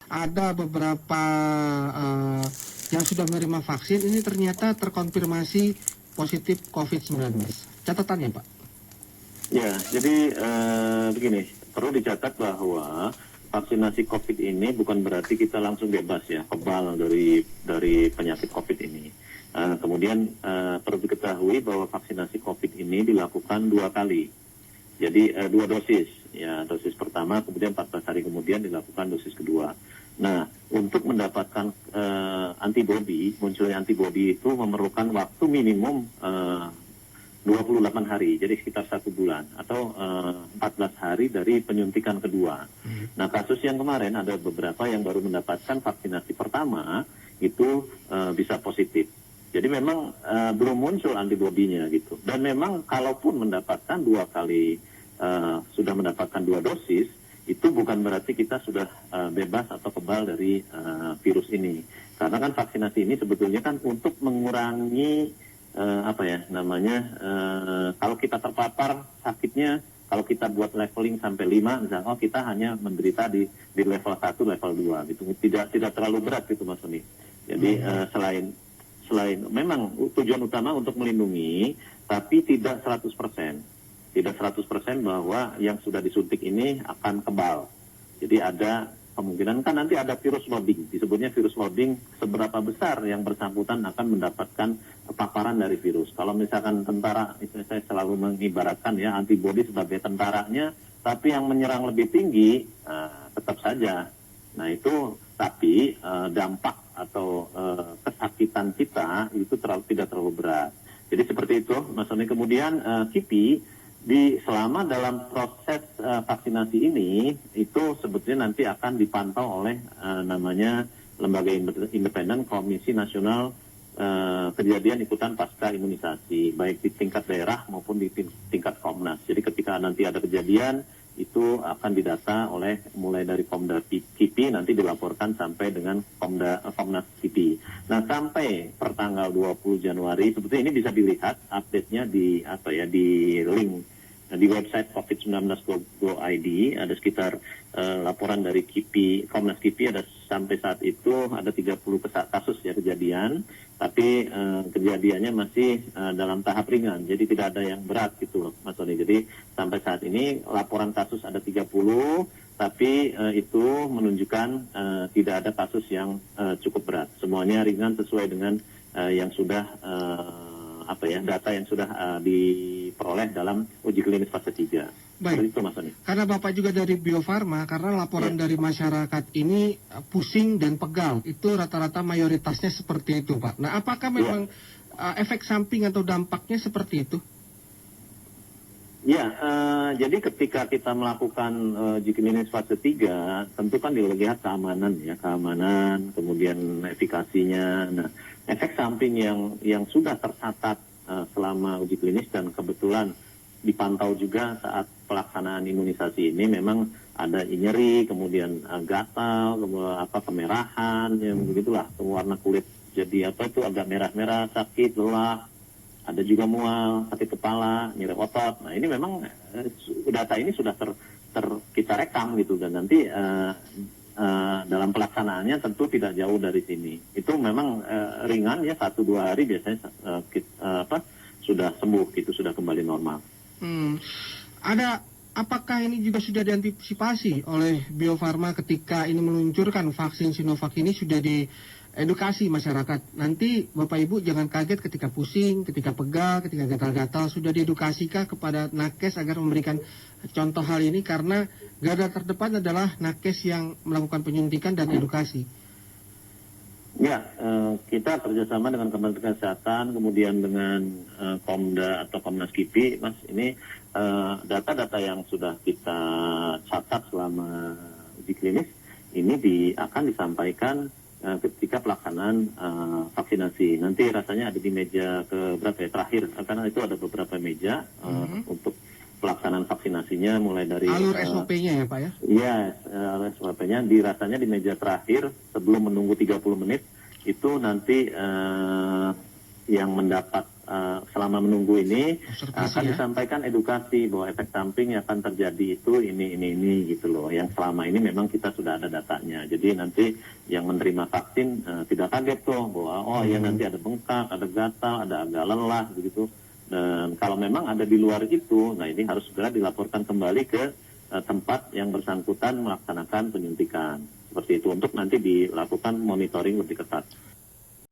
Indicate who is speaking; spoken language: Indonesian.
Speaker 1: ada beberapa yang sudah menerima vaksin ini ternyata terkonfirmasi positif COVID-19. Catatannya, Pak?
Speaker 2: Ya, jadi begini, perlu dicatat bahwa vaksinasi COVID ini bukan berarti kita langsung bebas ya, kebal dari penyakit COVID ini. Kemudian perlu diketahui bahwa vaksinasi COVID ini dilakukan 2 kali. Jadi 2 dosis, ya dosis pertama, kemudian 14 hari kemudian dilakukan dosis kedua. Nah, untuk mendapatkan antibodi, munculnya antibodi itu memerlukan waktu minimum 28 hari, jadi sekitar 1 bulan atau 14 hari dari penyuntikan kedua. Nah, kasus yang kemarin ada beberapa yang baru mendapatkan vaksinasi pertama itu bisa positif. Jadi memang belum muncul antibodinya gitu. Dan memang kalaupun mendapatkan 2 kali sudah mendapatkan 2 dosis, itu bukan berarti kita sudah bebas atau kebal dari virus ini. Karena kan vaksinasi ini sebetulnya kan untuk mengurangi kalau kita terpapar sakitnya, kalau kita buat leveling sampai 5 misalnya, kita hanya menderita di level 1, level 2 gitu. Tidak terlalu berat gitu Mas Sony. Jadi selain memang tujuan utama untuk melindungi, tapi tidak 100%. Tidak 100% bahwa yang sudah disuntik ini akan kebal. Jadi ada kemungkinan kan nanti ada virus loading, disebutnya virus loading, seberapa besar yang bersangkutan akan mendapatkan paparan dari virus. Kalau misalkan tentara, saya selalu mengibaratkan ya antibodi sebagai tentaranya, tapi yang menyerang lebih tinggi tetap saja. Nah itu tapi dampak atau kesakitan kita itu tidak terlalu berat. Jadi seperti itu, Mas Sony. Kemudian KIPI selama dalam proses vaksinasi ini itu sebetulnya nanti akan dipantau oleh namanya lembaga independen Komisi Nasional Kejadian Ikutan Pasca Imunisasi, baik di tingkat daerah maupun di tingkat Komnas. Jadi ketika nanti ada kejadian itu akan didata mulai dari Komda KIPI, nanti dilaporkan sampai dengan Komnas KIPI. Nah, sampai pertanggal 20 Januari sebetulnya ini bisa dilihat update-nya di link di website covid19.go.id. Ada sekitar laporan dari KIPI, Komnas KIPI ada sampai saat itu ada 30 kasus ya kejadian, tapi kejadiannya masih dalam tahap ringan, jadi tidak ada yang berat gitu loh Mas Sony. Jadi sampai saat ini laporan kasus ada 30, tapi itu menunjukkan tidak ada kasus yang cukup berat. Semuanya ringan sesuai dengan yang sudah data yang sudah diperoleh dalam uji klinis fase 3.
Speaker 1: Baik,
Speaker 2: itu Mas Sony.
Speaker 1: Karena Bapak juga dari Bio Farma, karena laporan dari masyarakat ini pusing dan pegal, itu rata-rata mayoritasnya seperti itu Pak. Nah apakah memang efek samping atau dampaknya seperti itu?
Speaker 2: Ya, jadi ketika kita melakukan uji klinis fase 3, tentu kan dilihat keamanan, kemudian efikasinya. Nah, efek samping yang sudah tercatat selama uji klinis dan kebetulan dipantau juga saat pelaksanaan imunisasi ini memang ada nyeri, kemudian gatal, kemudian kemerahan, yang begitulah, warna kulit jadi agak merah-merah, sakit, lelah. Ada juga mual, sakit kepala, nyeri otot. Nah ini memang data ini sudah kita rekam gitu, dan nanti dalam pelaksanaannya tentu tidak jauh dari sini. Itu memang ringan ya, 1-2 hari biasanya sudah sembuh gitu, sudah kembali normal.
Speaker 1: Apakah ini juga sudah diantisipasi oleh Bio Farma ketika ini meluncurkan vaksin Sinovac ini, sudah edukasi masyarakat? Nanti Bapak Ibu jangan kaget ketika pusing, ketika pegal, ketika gatal-gatal. Sudah diedukasi kepada nakes agar memberikan contoh hal ini, karena garda terdepan adalah nakes yang melakukan penyuntikan dan edukasi.
Speaker 2: Ya, kita kerjasama dengan Kementerian Kesehatan, kemudian dengan Komda atau Komnas KIPI, Mas. Ini data-data yang sudah kita catat selama uji klinis ini akan disampaikan ketika pelaksanaan vaksinasi. Nanti rasanya ada di meja terakhir, karena itu ada beberapa meja untuk pelaksanaan vaksinasinya, mulai dari
Speaker 1: alur SOP-nya ya Pak ya?
Speaker 2: Iya, alur SOP-nya rasanya di meja terakhir sebelum menunggu 30 menit itu nanti yang mendapat selama menunggu ini
Speaker 1: Observasi
Speaker 2: akan
Speaker 1: ya.
Speaker 2: disampaikan edukasi bahwa efek samping yang akan terjadi itu ini gitu loh. Yang selama ini memang kita sudah ada datanya. Jadi nanti yang menerima vaksin tidak kaget tuh bahwa oh ya nanti ada bengkak, ada gatal, ada agak lelah begitu. Dan kalau memang ada di luar itu, nah ini harus segera dilaporkan kembali ke tempat yang bersangkutan melaksanakan penyuntikan. Seperti itu untuk nanti dilakukan monitoring lebih ketat.